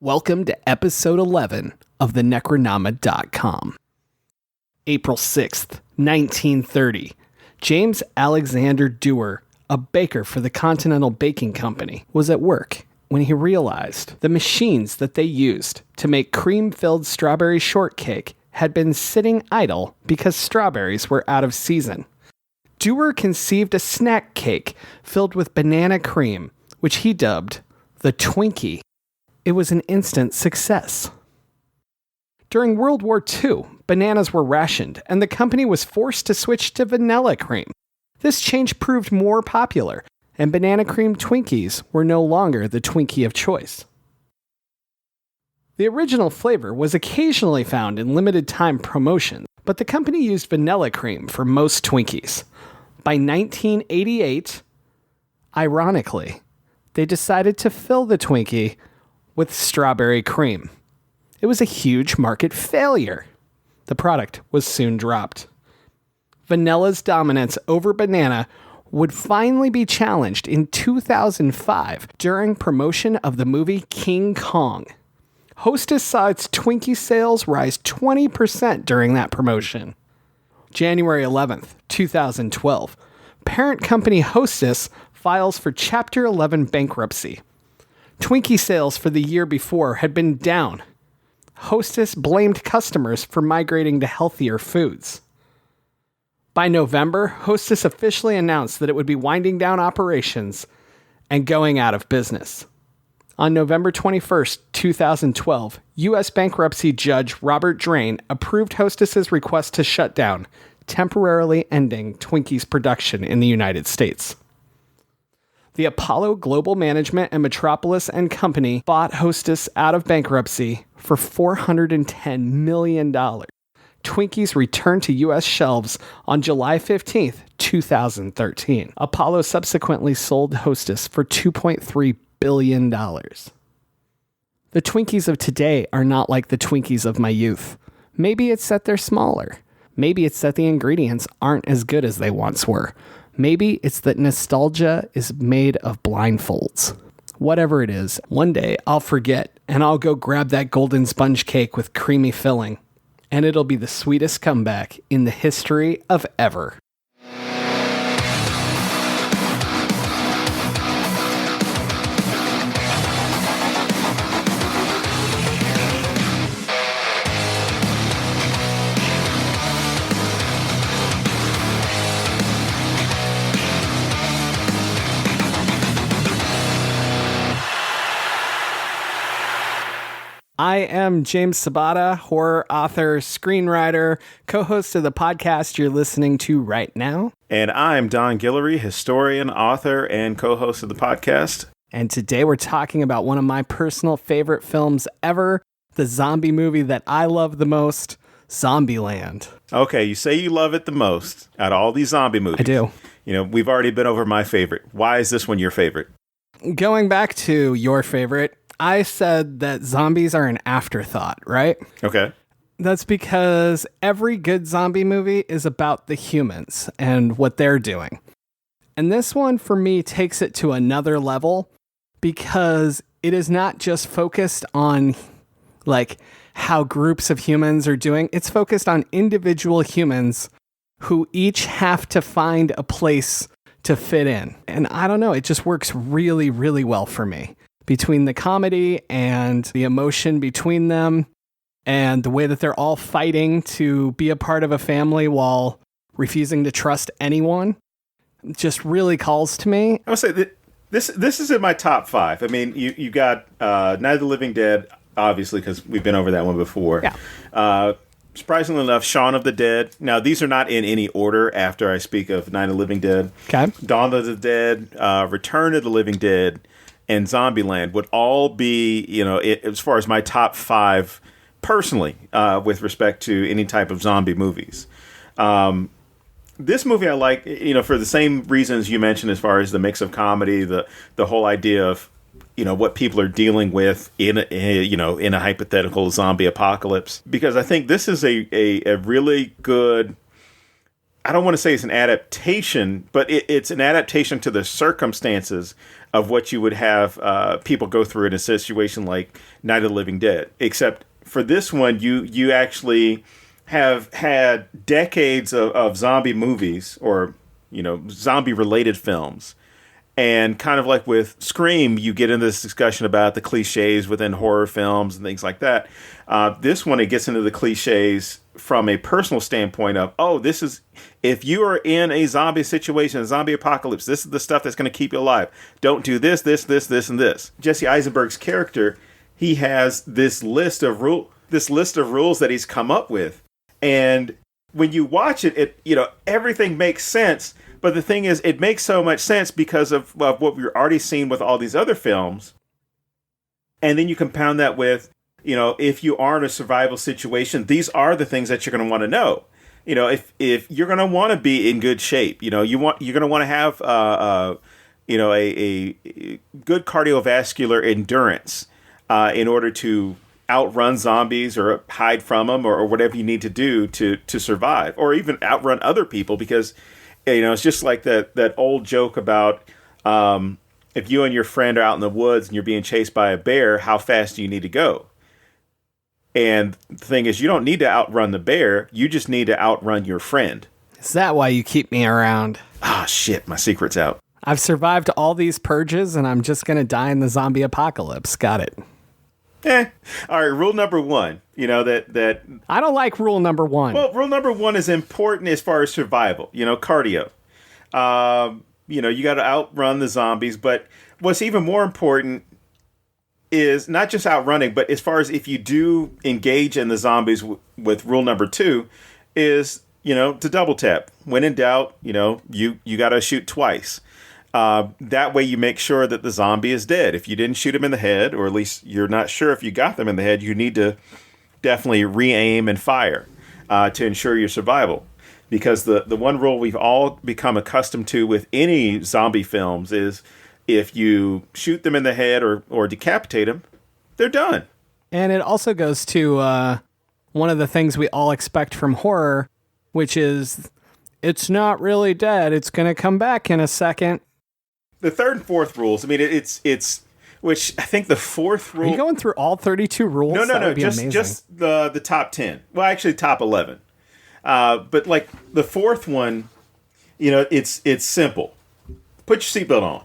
Welcome to episode 11 of the Necronama.com. April 6th, 1930. James Alexander Dewar, a baker for the Continental Baking Company, was at work when he realized the machines that they used to make cream-filled strawberry shortcake had been sitting idle because strawberries were out of season. Dewar conceived a snack cake filled with banana cream, which he dubbed the Twinkie. It was an instant success. During World War II, bananas were rationed, and the company was forced to switch to vanilla cream. This change proved more popular, and banana cream Twinkies were no longer the Twinkie of choice. The original flavor was occasionally found in limited-time promotions, but the company used vanilla cream for most Twinkies. By 1988, ironically, they decided to fill the Twinkie with strawberry cream. It was a huge market failure. The product was soon dropped. Vanilla's dominance over banana would finally be challenged in 2005 during promotion of the movie King Kong. Hostess saw its Twinkie sales rise 20% during that promotion. January 11th, 2012. Parent company Hostess files for Chapter 11 bankruptcy. Twinkie sales for the year before had been down. Hostess blamed customers for migrating to healthier foods. By November, Hostess officially announced that it would be winding down operations and going out of business. On November 21st, 2012, U.S. bankruptcy judge Robert Drain approved Hostess's request to shut down, temporarily ending Twinkie's production in the United States. The Apollo Global Management and Metropolis and Company bought Hostess out of bankruptcy for $410 million. Twinkies returned to U.S. shelves on July 15th, 2013. Apollo subsequently sold Hostess for $2.3 billion. The Twinkies of today are not like the Twinkies of my youth. Maybe it's that they're smaller. Maybe it's that the ingredients aren't as good as they once were. Maybe it's that nostalgia is made of blindfolds. Whatever it is, one day I'll forget and I'll go grab that golden sponge cake with creamy filling. And it'll be the sweetest comeback in the history of ever. I am James Sabata, horror author, screenwriter, co-host of the podcast you're listening to right now. And I'm Don Guillory, historian, author, and co-host of the podcast. And today we're talking about one of my personal favorite films ever, the zombie movie that I love the most, Zombieland. Okay, you say you love it the most out of all these zombie movies. I do. You know, we've already been over my favorite. Why is this one your favorite? Going back to your favorite, I said that zombies are an afterthought, right? Okay. That's because every good zombie movie is about the humans and what they're doing. And this one, for me, takes it to another level because it is not just focused on, like, how groups of humans are doing. It's focused on individual humans who each have to find a place to fit in. And I don't know, it just works really, really well for me. Between the comedy and the emotion between them and the way that they're all fighting to be a part of a family while refusing to trust anyone just really calls to me. I would say that this is in my top 5. I mean, you got Night of the Living Dead, obviously, because we've been over that one before. Yeah. Surprisingly enough, Shaun of the Dead. Now, these are not in any order after I speak of Night of the Living Dead. Okay. Dawn of the Dead, Return of the Living Dead, and Zombieland would all be, you know, as far as my top 5 personally, with respect to any type of zombie movies. This movie I like, you know, for the same reasons you mentioned as far as the mix of comedy, the whole idea of, you know, what people are dealing with in a hypothetical zombie apocalypse. Because I think this is a really good I don't want to say it's an adaptation, but it's an adaptation to the circumstances of what you would have people go through in a situation like Night of the Living Dead. Except for this one, you actually have had decades of zombie movies or, zombie-related films. And kind of like with Scream, you get into this discussion about the cliches within horror films and things like that. This one, it gets into the cliches from a personal standpoint of, this is, if you are in a zombie situation, a zombie apocalypse, this is the stuff that's going to keep you alive. Don't do this, this, and this. Jesse Eisenberg's character, he has this list of rules that he's come up with. And when you watch it, everything makes sense. But the thing is, it makes so much sense because of what we've already seen with all these other films. And then you compound that with, if you are in a survival situation, these are the things that you're going to want to know. If you're going to want to be in good shape, you're going to want to have, a good cardiovascular endurance in order to outrun zombies or hide from them or whatever you need to do to survive, or even outrun other people because. It's just like that old joke about if you and your friend are out in the woods and you're being chased by a bear, how fast do you need to go? And the thing is, you don't need to outrun the bear. You just need to outrun your friend. Is that why you keep me around? Ah, shit, my secret's out. I've survived all these purges and I'm just going to die in the zombie apocalypse. Got it. All right, rule number 1, that... I don't like rule number 1. Well, rule number 1 is important as far as survival, cardio. You got to outrun the zombies, but what's even more important is not just outrunning, but as far as if you do engage in the zombies with rule number 2 is, to double tap. When in doubt, you got to shoot twice. That way you make sure that the zombie is dead. If you didn't shoot him in the head, or at least you're not sure if you got them in the head, you need to definitely re-aim and fire to ensure your survival. Because the one rule we've all become accustomed to with any zombie films is if you shoot them in the head or decapitate them, they're done. And it also goes to one of the things we all expect from horror, which is it's not really dead. It's going to come back in a second. The third and fourth rules, it's which I think the fourth rule... Are you going through all 32 rules? No, just the top 10. Well, actually, top 11. But like the fourth one, it's simple. Put your seatbelt on.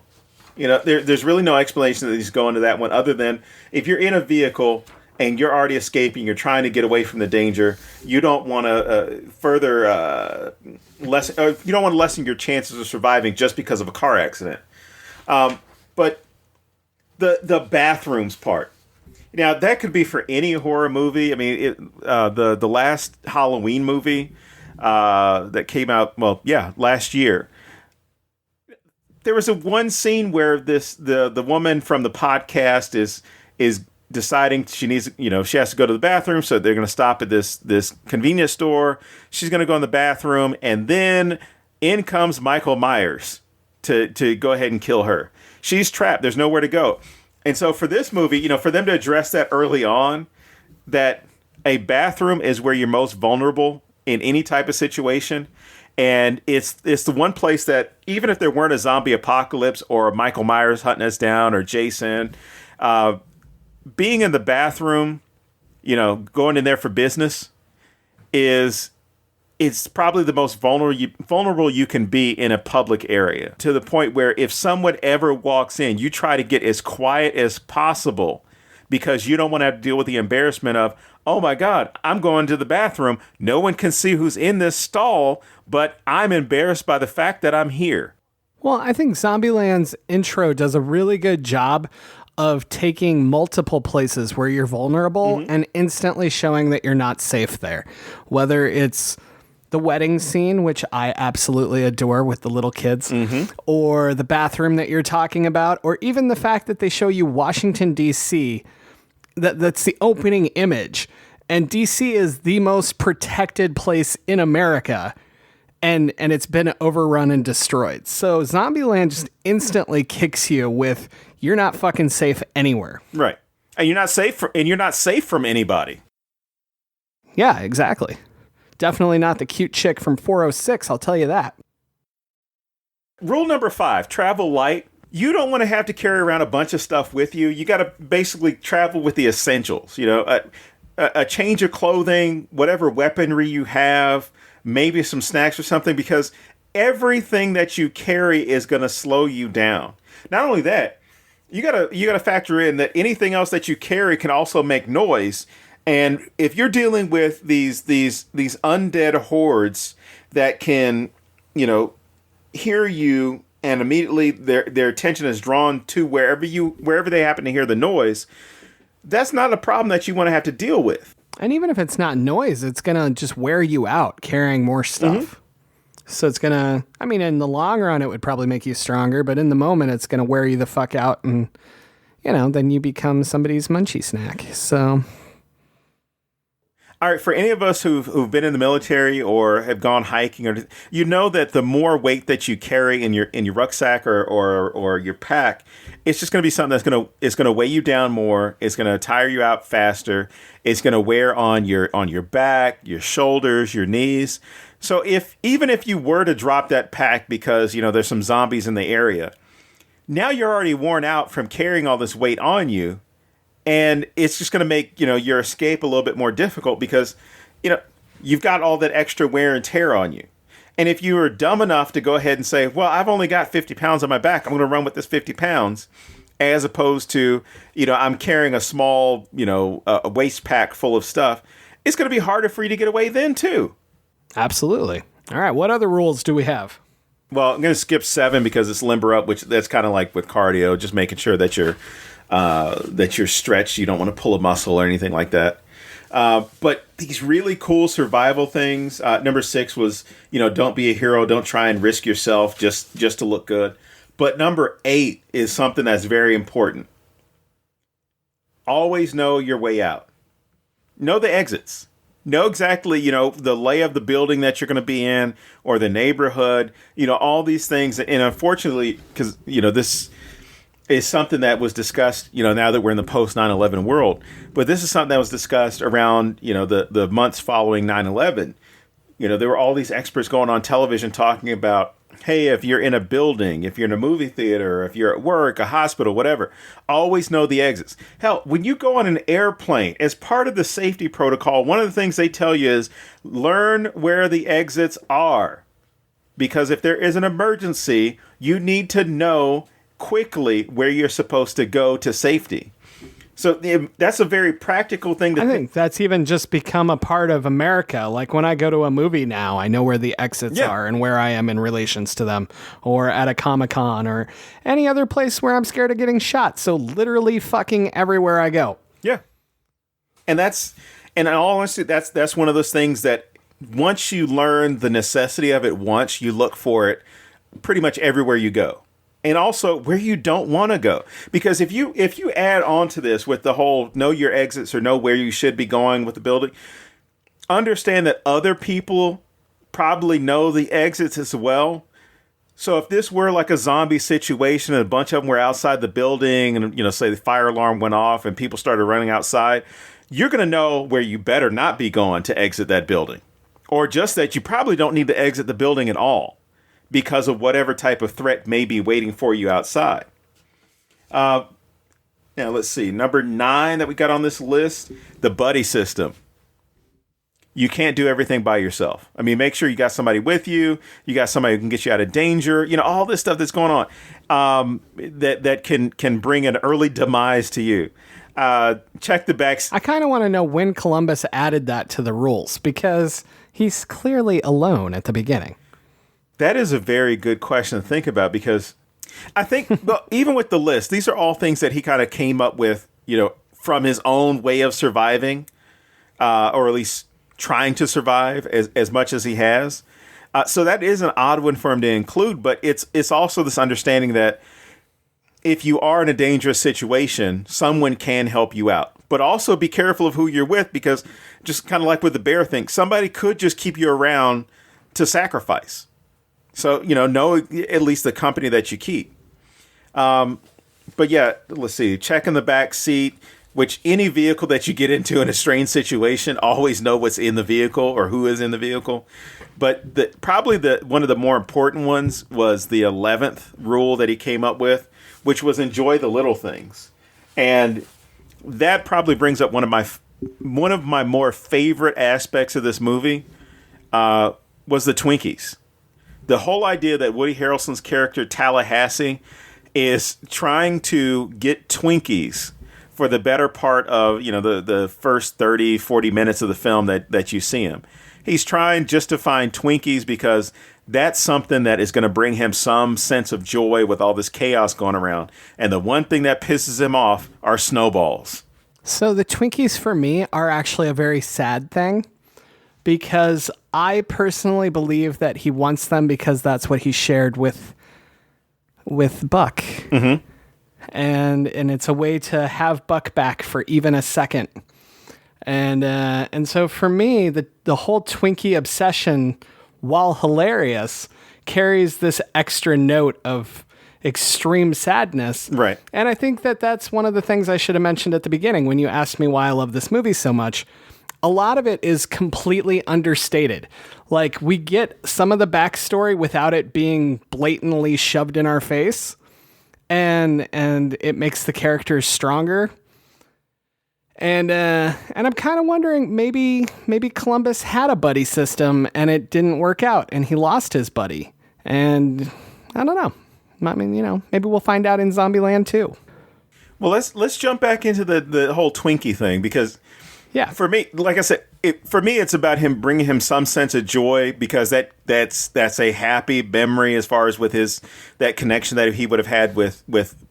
There's really no explanation that he's going to that one other than if you're in a vehicle and you're already escaping, you're trying to get away from the danger, you don't want to you don't want to lessen your chances of surviving just because of a car accident. But the bathrooms part, now that could be for any horror movie. I mean, the last Halloween movie that came out, last year. There was one scene where the woman from the podcast is deciding she needs, she has to go to the bathroom, so they're going to stop at this convenience store. She's going to go in the bathroom, and then in comes Michael Myers to go ahead and kill her. She's trapped. There's nowhere to go. And so for this movie, for them to address that early on, that a bathroom is where you're most vulnerable in any type of situation. And it's the one place that even if there weren't a zombie apocalypse or a Michael Myers hunting us down or Jason, being in the bathroom, going in there for business it's probably the most vulnerable you can be in a public area, to the point where if someone ever walks in, you try to get as quiet as possible because you don't want to have to deal with the embarrassment of, oh my God, I'm going to the bathroom. No one can see who's in this stall, but I'm embarrassed by the fact that I'm here. Well, I think Zombieland's intro does a really good job of taking multiple places where you're vulnerable and instantly showing that you're not safe there. Whether it's the wedding scene, which I absolutely adore with the little kids, or the bathroom that you're talking about, or even the fact that they show you Washington, D.C., that's the opening image. And D.C. is the most protected place in America, and it's been overrun and destroyed. So Zombieland just instantly kicks you with, you're not fucking safe anywhere. Right. And you're not safe from anybody. Yeah, exactly. Definitely not the cute chick from 406, I'll tell you that. Rule number 5, travel light. You don't want to have to carry around a bunch of stuff with you. You got to basically travel with the essentials. You know, a change of clothing, whatever weaponry you have, maybe some snacks or something, because everything that you carry is going to slow you down. Not only that, you gotta factor in that anything else that you carry can also make noise. And if you're dealing with these undead hordes that can, you know, hear you and immediately their attention is drawn to wherever they happen to hear the noise, that's not a problem that you want to have to deal with. And even if it's not noise, it's going to just wear you out carrying more stuff. Mm-hmm. So it's going to, I mean, in the long run, it would probably make you stronger, but in the moment, it's going to wear you the fuck out. And, you know, then you become somebody's munchie snack. So. All right, for any of us who've been in the military or have gone hiking, or you know that the more weight that you carry in your rucksack or your pack, it's just going to be something it's going to weigh you down more. It's going to tire you out faster. It's going to wear on your back, your shoulders, your knees. So even if you were to drop that pack because, you know, there's some zombies in the area, now you're already worn out from carrying all this weight on you. And it's just going to make, you know, your escape a little bit more difficult because, you know, you've got all that extra wear and tear on you. And if you were dumb enough to go ahead and say, well, I've only got 50 pounds on my back, I'm going to run with this 50 pounds, as opposed to, you know, I'm carrying a small, you know, a waist pack full of stuff, it's going to be harder for you to get away then, too. Absolutely. All right. What other rules do we have? Well, I'm going to skip 7 because it's limber up, which that's kind of like with cardio, just making sure that you're stretched. You don't want to pull a muscle or anything like that. But these really cool survival things. Number 6 was, you know, don't be a hero. Don't try and risk yourself just to look good. But number 8 is something that's very important. Always know your way out. Know the exits. Know exactly, you know, the lay of the building that you're going to be in or the neighborhood, you know, all these things. And unfortunately, because, you know, this is something that was discussed, you know, now that we're in the post 9/11 world. But this is something that was discussed around, you know, the months following 9/11. You know, there were all these experts going on television talking about, hey, if you're in a building, if you're in a movie theater, if you're at work, a hospital, whatever, always know the exits. Hell, when you go on an airplane, as part of the safety protocol, one of the things they tell you is learn where the exits are. Because if there is an emergency, you need to know quickly where you're supposed to go to safety. So that's a very practical thing. I think that's even just become a part of America. Like when I go to a movie now, I know where the exits are and where I am in relations to them, or at a Comic-Con or any other place where I'm scared of getting shot. So literally fucking everywhere I go. Yeah. And in all honesty, that's one of those things that once you learn the necessity of it once, you look for it pretty much everywhere you go. And also where you don't want to go. Because if you add on to this with the whole know your exits or know where you should be going with the building, understand that other people probably know the exits as well. So if this were like a zombie situation and a bunch of them were outside the building and, you know, say the fire alarm went off and people started running outside, you're going to know where you better not be going to exit that building. Or just that you probably don't need to exit the building at all, because of whatever type of threat may be waiting for you outside. Now, let's see. Number 9 that we got on this list, the buddy system. You can't do everything by yourself. I mean, make sure you got somebody with you. You got somebody who can get you out of danger. You know, all this stuff that's going on that can bring an early demise to you. Check the backs. I kind of want to know when Columbus added that to the rules, because he's clearly alone at the beginning. That is a very good question to think about, because I think, well, even with the list, these are all things that he kind of came up with, you know, from his own way of surviving, or at least trying to survive as much as he has. So that is an odd one for him to include, but it's also this understanding that if you are in a dangerous situation, someone can help you out. But also be careful of who you're with, because just kind of like with the bear thing, somebody could just keep you around to sacrifice. So, you know at least the company that you keep. But yeah, let's see. Check in the back seat. which any vehicle that you get into in a strange situation, always know what's in the vehicle or who is in the vehicle. But probably one of the more important ones was the 11th rule that he came up with, which was enjoy the little things. And that probably brings up one of my more favorite aspects of this movie was the Twinkies. The whole idea that Woody Harrelson's character Tallahassee is trying to get Twinkies for the better part of, the first 30, 40 minutes of the film that you see him. He's trying just to find Twinkies because that's something that is going to bring him some sense of joy with all this chaos going around. And the one thing that pisses him off are snowballs. So the Twinkies for me are actually a very sad thing because I personally believe that he wants them because that's what he shared with Buck. Mm-hmm. And it's a way to have Buck back for even a second. And so for me, the whole Twinkie obsession, while hilarious, carries this extra note of extreme sadness. Right. And I think that's one of the things I should have mentioned at the beginning when you asked me why I love this movie so much. A lot of it is completely understated. Like, we get some of the backstory without it being blatantly shoved in our face. And it makes the characters stronger. And I'm kind of wondering, maybe Columbus had a buddy system and it didn't work out and he lost his buddy. And I don't know. I mean, maybe we'll find out in Zombieland too. Well, let's jump back into the whole Twinkie thing because, yeah, for me, like I said, it's about him bringing him some sense of joy because that's a happy memory as far as with that connection that he would have had with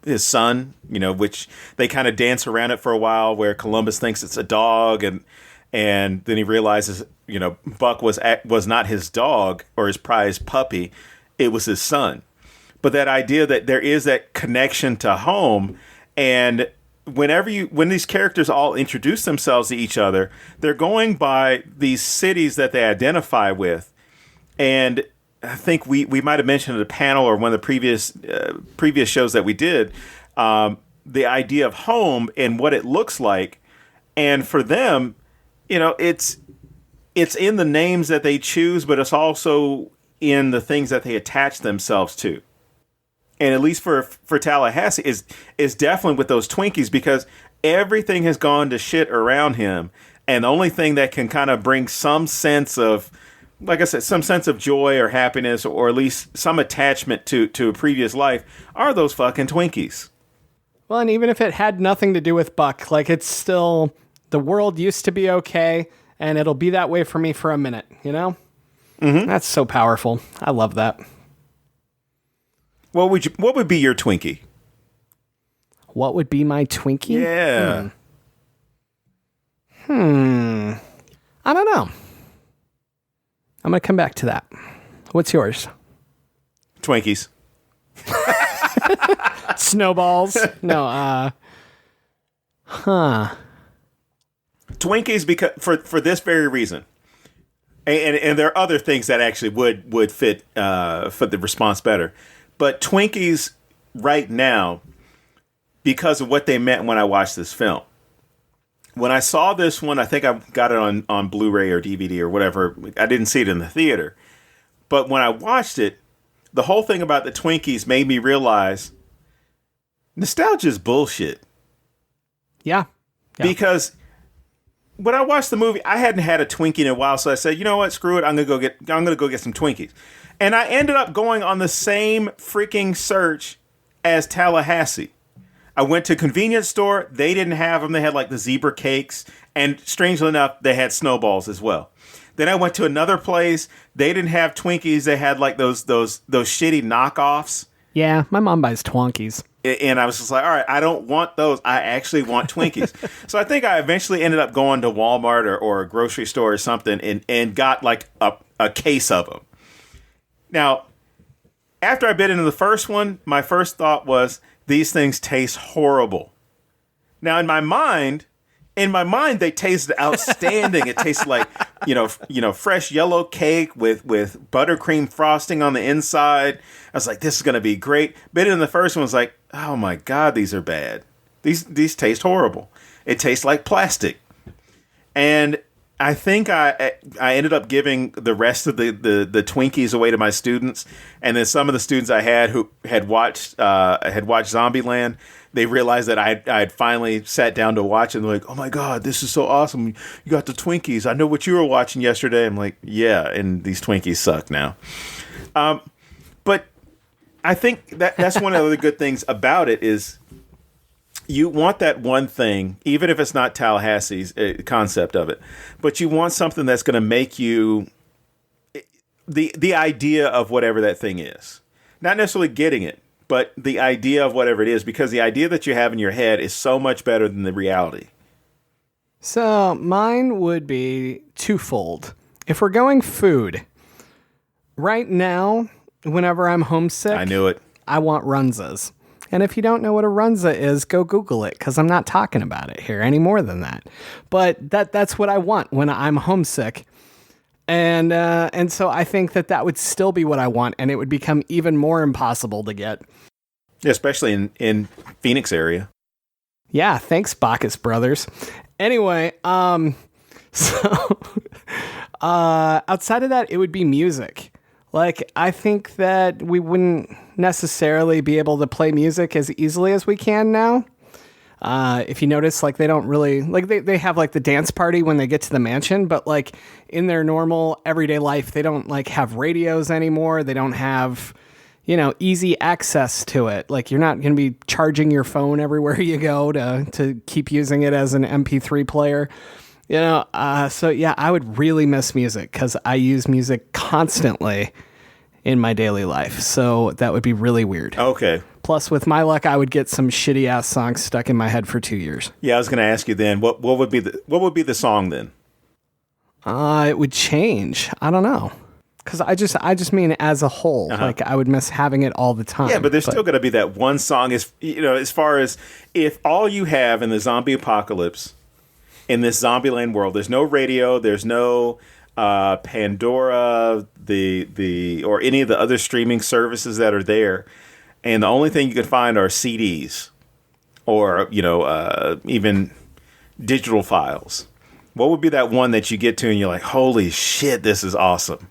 his son, which they kind of dance around it for a while where Columbus thinks it's a dog and then he realizes, Buck was not his dog or his prized puppy, it was his son. But that idea that there is that connection to home, and when these characters all introduce themselves to each other, they're going by these cities that they identify with. And I think we might have mentioned at a panel or one of the previous shows that we did, the idea of home and what it looks like. And for them, it's in the names that they choose, but it's also in the things that they attach themselves to. And at least for Tallahassee is definitely with those Twinkies because everything has gone to shit around him. And the only thing that can kind of bring some sense of, like I said, some sense of joy or happiness or at least some attachment to a previous life are those fucking Twinkies. Well, and even if it had nothing to do with Buck, like it's still, the world used to be okay and it'll be that way for me for a minute, Mm-hmm. That's so powerful. I love that. What would be your Twinkie? What would be my Twinkie? Yeah. I don't know. I'm going to come back to that. What's yours? Twinkies. Snowballs. No, Twinkies because for this very reason. And there are other things that actually would fit for the response better. But Twinkies right now, because of what they meant when I watched this film. When I saw this one, I think I got it on Blu-ray or DVD or whatever. I didn't see it in the theater. But when I watched it, the whole thing about the Twinkies made me realize nostalgia is bullshit. Yeah. Because when I watched the movie, I hadn't had a Twinkie in a while, so I said, you know what, screw it, I'm gonna go get some Twinkies. And I ended up going on the same freaking search as Tallahassee. I went to a convenience store, they didn't have them, they had like the zebra cakes, and strangely enough, they had snowballs as well. Then I went to another place, they didn't have Twinkies, they had like those shitty knockoffs. Yeah, my mom buys Twonkies. And I was just like, all right, I don't want those. I actually want Twinkies. So I think I eventually ended up going to Walmart or a grocery store or something and got like a case of them. Now, after I bit into the first one, my first thought was, these things taste horrible. Now, in my mind, they tasted outstanding. It tasted like, fresh yellow cake with buttercream frosting on the inside. I was like, this is going to be great. Bit in the first one was like, oh my God, these are bad. These taste horrible. It tastes like plastic. And I think I ended up giving the rest of the Twinkies away to my students, and then some of the students I had who had watched Zombieland, they realized that I had finally sat down to watch, and they're like, "Oh my God, this is so awesome! You got the Twinkies. I know what you were watching yesterday." I'm like, "Yeah," and these Twinkies suck now. But I think that's one of the good things about it is you want that one thing, even if it's not Tallahassee's concept of it, but you want something that's going to make you the idea of whatever that thing is. Not necessarily getting it, but the idea of whatever it is, because the idea that you have in your head is so much better than the reality. So mine would be twofold. If we're going food, right now, whenever I'm homesick, I knew it. I want runzas. And if you don't know what a runza is, go Google it, because I'm not talking about it here any more than that. But that's what I want when I'm homesick. And so I think that would still be what I want, and it would become even more impossible to get. Especially in Phoenix area. Yeah, thanks, Bacchus Brothers. Anyway, so outside of that, it would be music. Like, I think that we wouldn't necessarily be able to play music as easily as we can now. If you notice, like, they don't really, like, they have, like, the dance party when they get to the mansion, but, like, in their normal everyday life, they don't, like, have radios anymore. They don't have, easy access to it. Like, you're not going to be charging your phone everywhere you go to keep using it as an MP3 player. So yeah, I would really miss music because I use music constantly in my daily life. So that would be really weird. Okay. Plus, with my luck, I would get some shitty ass songs stuck in my head for 2 years. Yeah, I was going to ask you then, what would be the song then? It would change. I don't know. Because I just mean as a whole. Uh-huh. Like, I would miss having it all the time. Yeah, but there's still going to be that one song. As far as if all you have in the zombie apocalypse, in this Zombieland world, there's no radio, there's no Pandora, or any of the other streaming services that are there, and the only thing you can find are CDs or even digital files. What would be that one that you get to and you're like, holy shit, this is awesome?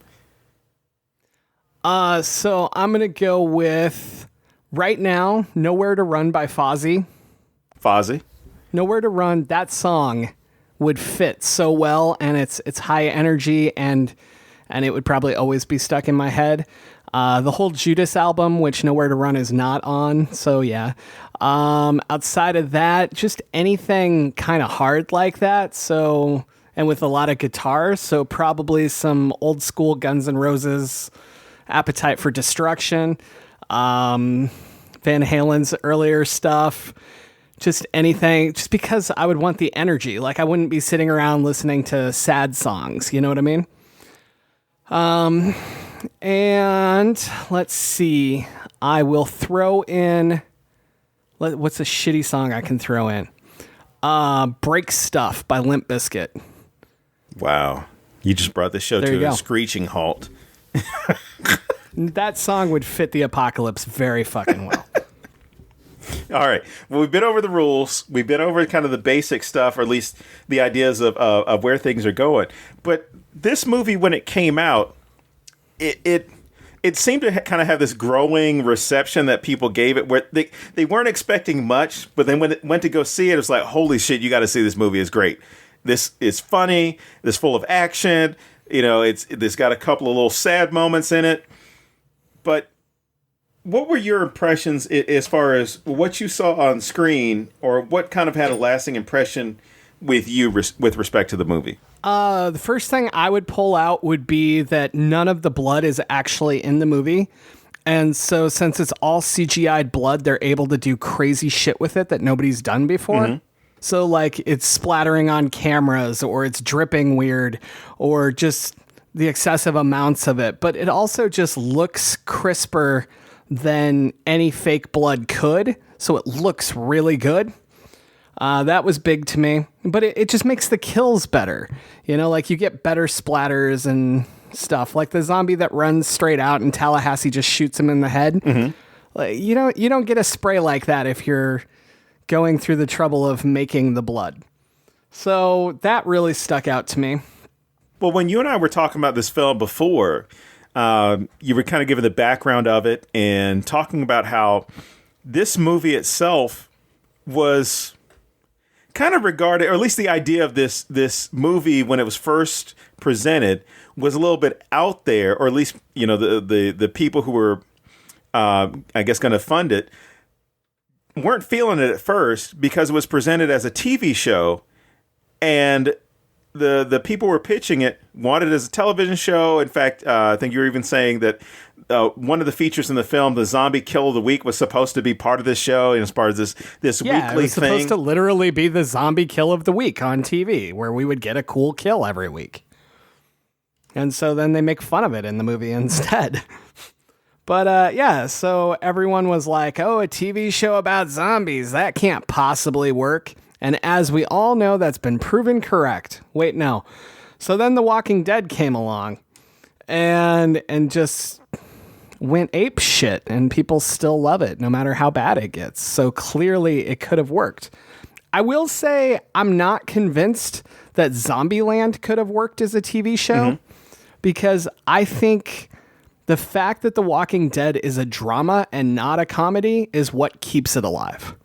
So I'm gonna go with right now, "Nowhere to Run" by Fozzy. "Nowhere to Run," that song would fit so well, and it's high energy, and it would probably always be stuck in my head. The whole Judas album, which "Nowhere to Run" is not on, so yeah. Outside of that, just anything kind of hard like that, so, and with a lot of guitar, so probably some old school Guns N' Roses, Appetite for Destruction, Van Halen's earlier stuff. Just anything, just because I would want the energy. Like, I wouldn't be sitting around listening to sad songs. You know what I mean? And let's see. I will throw in, what's a shitty song I can throw in? "Break Stuff" by Limp Bizkit. Wow. You just brought the show to a screeching halt. That song would fit the apocalypse very fucking well. All right. Well, we've been over the rules. We've been over kind of the basic stuff, or at least the ideas of where things are going. But this movie, when it came out, it seemed to kind of have this growing reception that people gave it, where they weren't expecting much, but then when it went to go see it, it was like, holy shit, you got to see this movie. It's great. This is funny. It's full of action. It's got a couple of little sad moments in it. But what were your impressions as far as what you saw on screen, or what kind of had a lasting impression with you with respect to the movie? The first thing I would pull out would be that none of the blood is actually in the movie. And so since it's all CGI'd blood, they're able to do crazy shit with it that nobody's done before. Mm-hmm. So, like, it's splattering on cameras, or it's dripping weird, or just the excessive amounts of it. But it also just looks crisper than any fake blood could. So it looks really good. That was big to me. But it just makes the kills better. Like, you get better splatters and stuff. Like the zombie that runs straight out and Tallahassee just shoots him in the head. Mm-hmm. Like, you don't get a spray like that if you're going through the trouble of making the blood. So that really stuck out to me. Well, when you and I were talking about this film before, you were kind of giving the background of it and talking about how this movie itself was kind of regarded, or at least the idea of this movie when it was first presented was a little bit out there, or at least, you know, the people who were, I guess, going to fund it weren't feeling it at first because it was presented as a TV show, and the people who were pitching it wanted it as a television show. In fact, I think you were even saying that one of the features in the film, the zombie kill of the week, was supposed to be part of this show, and as part of this weekly thing. It was supposed to literally be the zombie kill of the week on TV, where we would get a cool kill every week. And so then they make fun of it in the movie instead. But so everyone was like, oh, a TV show about zombies, that can't possibly work. And as we all know, that's been proven correct. Wait, no. So then The Walking Dead came along and just went ape shit, and people still love it no matter how bad it gets. So clearly it could have worked. I will say I'm not convinced that Zombieland could have worked as a TV show, because I think the fact that The Walking Dead is a drama and not a comedy is what keeps it alive.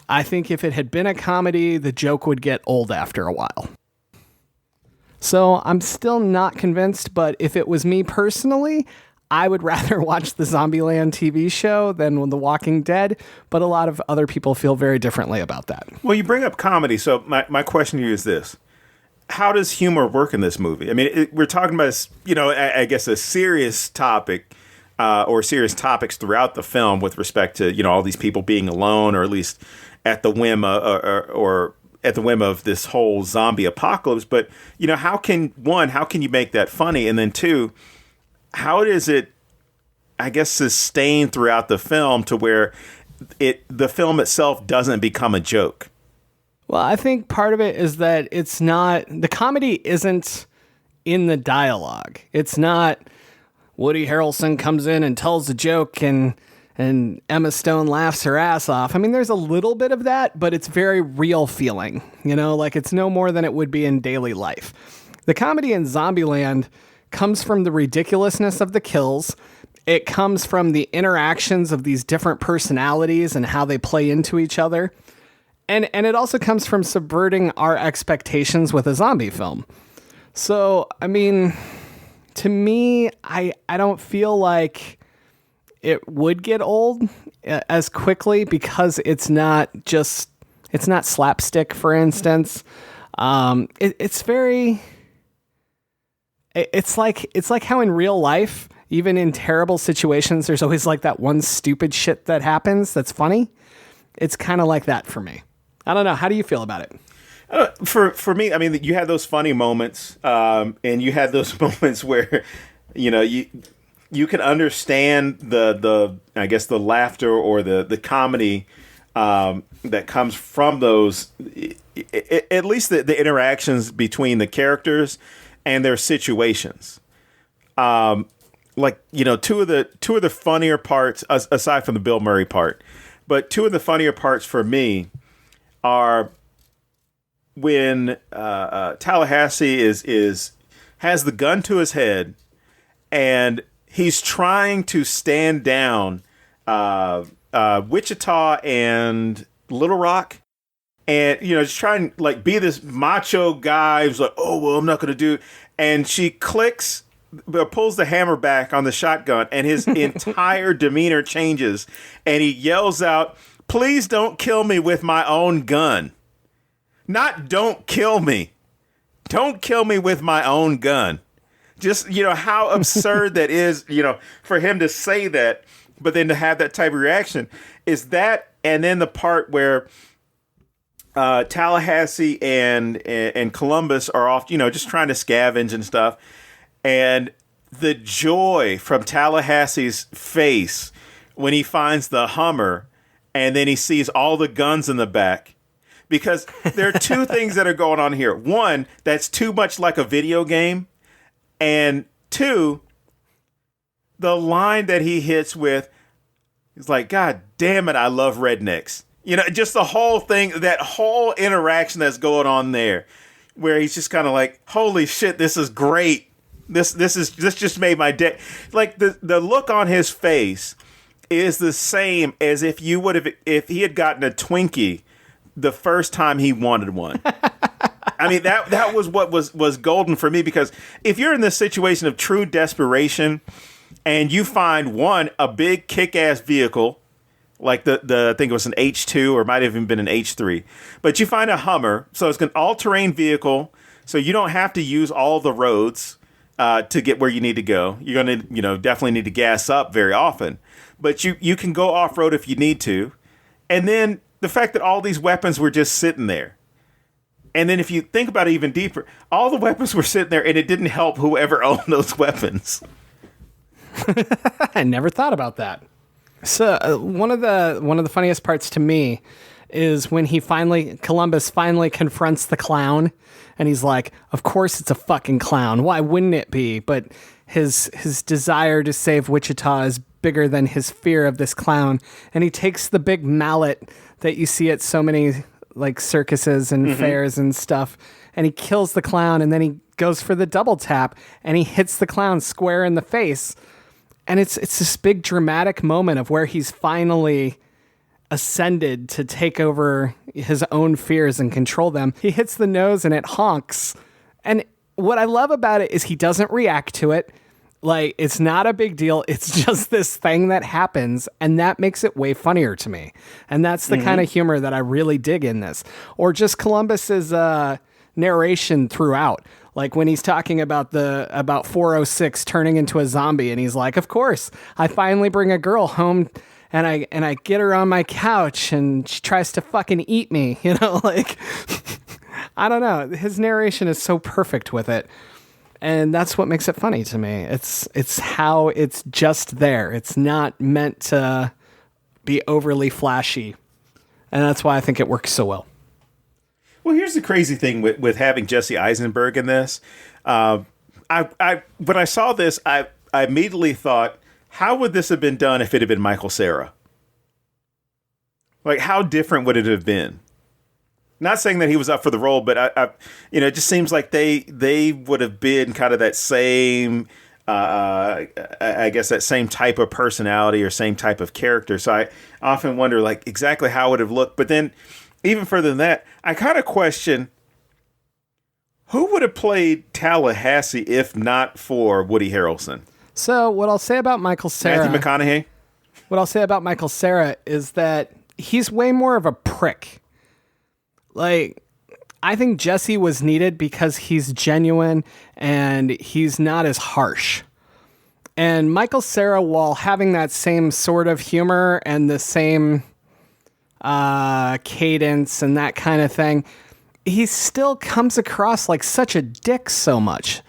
I think if it had been a comedy, the joke would get old after a while. So I'm still not convinced, but if it was me personally, I would rather watch the Zombieland TV show than The Walking Dead, but a lot of other people feel very differently about that. Well, you bring up comedy, so my question to you is this. How does humor work in this movie? I mean, we're talking about, you know, I guess a serious topic, or serious topics throughout the film with respect to, you know, all these people being alone, or at least at the whim or at the whim of this whole zombie apocalypse. But, you know, how can you make that funny? And then two, how does it, I guess, sustain throughout the film to where the film itself doesn't become a joke? Well, I think part of it is that it's not, the comedy isn't in the dialogue. It's not Woody Harrelson comes in and tells a joke and Emma Stone laughs her ass off. I mean, there's a little bit of that, but it's very real feeling, you know, like it's no more than it would be in daily life. The comedy in Zombieland comes from the ridiculousness of the kills. It comes from the interactions of these different personalities and how they play into each other. And it also comes from subverting our expectations with a zombie film. So, I mean, to me, I don't feel like it would get old as quickly because it's not slapstick, for instance. It's like how in real life, even in terrible situations, there's always like that one stupid shit that happens that's funny. It's kind of like that for me. I don't know. How do you feel about it? For me, I mean, you had those funny moments, and you had those moments where, you know, you can understand the I guess the laughter or the comedy that comes from those, at least the interactions between the characters and their situations. Like, you know, two of the funnier parts, aside from the Bill Murray part, but two of the funnier parts for me are when Tallahassee has the gun to his head and he's trying to stand down Wichita and Little Rock, and, you know, just trying to like be this macho guy who's like, oh well, I'm not gonna do. And she pulls the hammer back on the shotgun, and his entire demeanor changes, and he yells out, "Please don't kill me with my own gun." Not don't kill me. Don't kill me with my own gun. Just, you know, how absurd that is, you know, for him to say that, but then to have that type of reaction is that. And then the part where Tallahassee and Columbus are off, you know, just trying to scavenge and stuff. And the joy from Tallahassee's face when he finds the Hummer and then he sees all the guns in the back. Because there are two things that are going on here. One, that's too much like a video game. And two, the line that he hits with is like, God damn it, I love rednecks. You know, just the whole thing, that whole interaction that's going on there, where he's just kind of like, "Holy shit, this is great. This just made my day." Like the look on his face is the same as if he had gotten a Twinkie the first time he wanted one. I mean, that was what was golden for me, because if you're in this situation of true desperation and you find a big kick-ass vehicle, like the I think it was an H2 or it might have even been an H3, but you find a Hummer, so it's an all-terrain vehicle, so you don't have to use all the roads to get where you need to go. You're going to, definitely need to gas up very often, but you can go off-road if you need to. And then the fact that all these weapons were just sitting there. And then if you think about it even deeper, all the weapons were sitting there and it didn't help whoever owned those weapons. I never thought about that. So one of the funniest parts to me is when Columbus finally confronts the clown, and he's like, "Of course it's a fucking clown. Why wouldn't it be?" But his desire to save Wichita is bigger than his fear of this clown, and he takes the big mallet that you see at so many like circuses and fairs and stuff, and he kills the clown, and then he goes for the double tap and he hits the clown square in the face. And it's this big dramatic moment of where he's finally ascended to take over his own fears and control them. He hits the nose and it honks. And what I love about it is he doesn't react to it. Like, it's not a big deal. It's just this thing that happens, and that makes it way funnier to me. And that's the kind of humor that I really dig in this. Or just Columbus's narration throughout. Like when he's talking about 406 turning into a zombie, and he's like, "Of course, I finally bring a girl home and I get her on my couch and she tries to fucking eat me," like I don't know. His narration is so perfect with it. And that's what makes it funny to me. It's how it's just there. It's not meant to be overly flashy. And that's why I think it works so well. Well, here's the crazy thing with having Jesse Eisenberg in this. When I saw this, I immediately thought, how would this have been done if it had been Michael Cera? Like, how different would it have been? Not saying that he was up for the role, but it just seems like they would have been kind of that same, I guess that same type of personality or same type of character. So I often wonder, like, exactly how it would have looked. But then, even further than that, I kind of question who would have played Tallahassee if not for Woody Harrelson. So what I'll say about Michael Cera, Matthew McConaughey. What I'll say about Michael Cera is that he's way more of a prick. Like, I think Jesse was needed because he's genuine and he's not as harsh. And Michael Cera, while having that same sort of humor and the same cadence and that kind of thing, he still comes across like such a dick so much,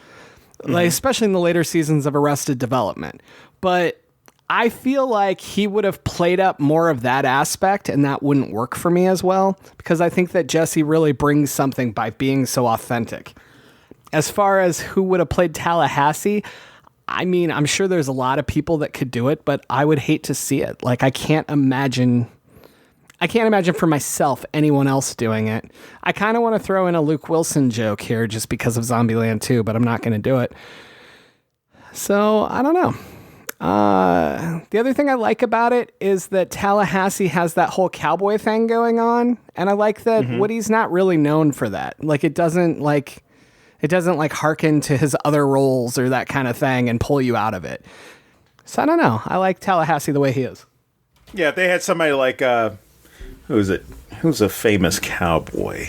like especially in the later seasons of Arrested Development. But I feel like he would have played up more of that aspect, and that wouldn't work for me as well, because I think that Jesse really brings something by being so authentic. As far as who would have played Tallahassee, I mean, I'm sure there's a lot of people that could do it, but I would hate to see it. Like, I can't imagine for myself anyone else doing it. I kind of want to throw in a Luke Wilson joke here just because of Zombieland 2, but I'm not going to do it. So, I don't know. The other thing I like about it is that Tallahassee has that whole cowboy thing going on, and I like that Woody's not really known for that. Like, it doesn't hearken to his other roles or that kind of thing and pull you out of it. So I don't know. I like Tallahassee the way he is. Yeah, if they had somebody like who's a famous cowboy?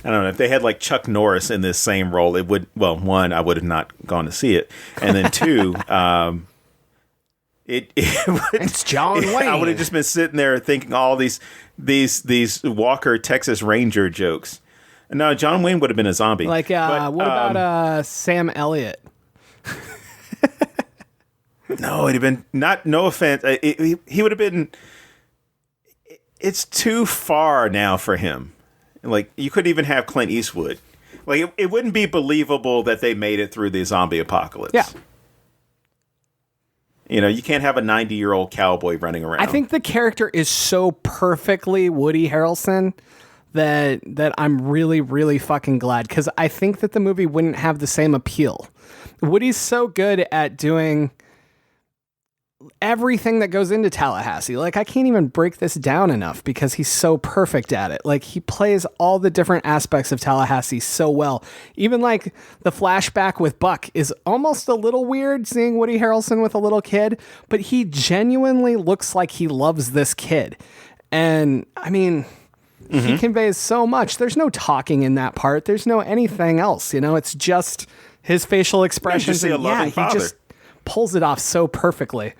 I don't know. If they had like Chuck Norris in this same role, it would, well, one, I would have not gone to see it, and then two, it's John Wayne. I would have just been sitting there thinking all these Walker Texas Ranger jokes. No, John Wayne would have been a zombie. Like, what about Sam Elliott? No, it'd have been no offense. He would have been. It's too far now for him. Like, you couldn't even have Clint Eastwood. Like, it wouldn't be believable that they made it through the zombie apocalypse. Yeah. You know, you can't have a 90-year-old cowboy running around. I think the character is so perfectly Woody Harrelson that I'm really, really fucking glad, because I think that the movie wouldn't have the same appeal. Woody's so good at doing everything that goes into Tallahassee. Like, I can't even break this down enough because he's so perfect at it. Like, he plays all the different aspects of Tallahassee so well. Even like the flashback with Buck is almost a little weird, seeing Woody Harrelson with a little kid, but he genuinely looks like he loves this kid. And I mean, he conveys so much. There's no talking in that part. There's no anything else, you know, it's just his facial expressions. Yeah, he just pulls it off so perfectly.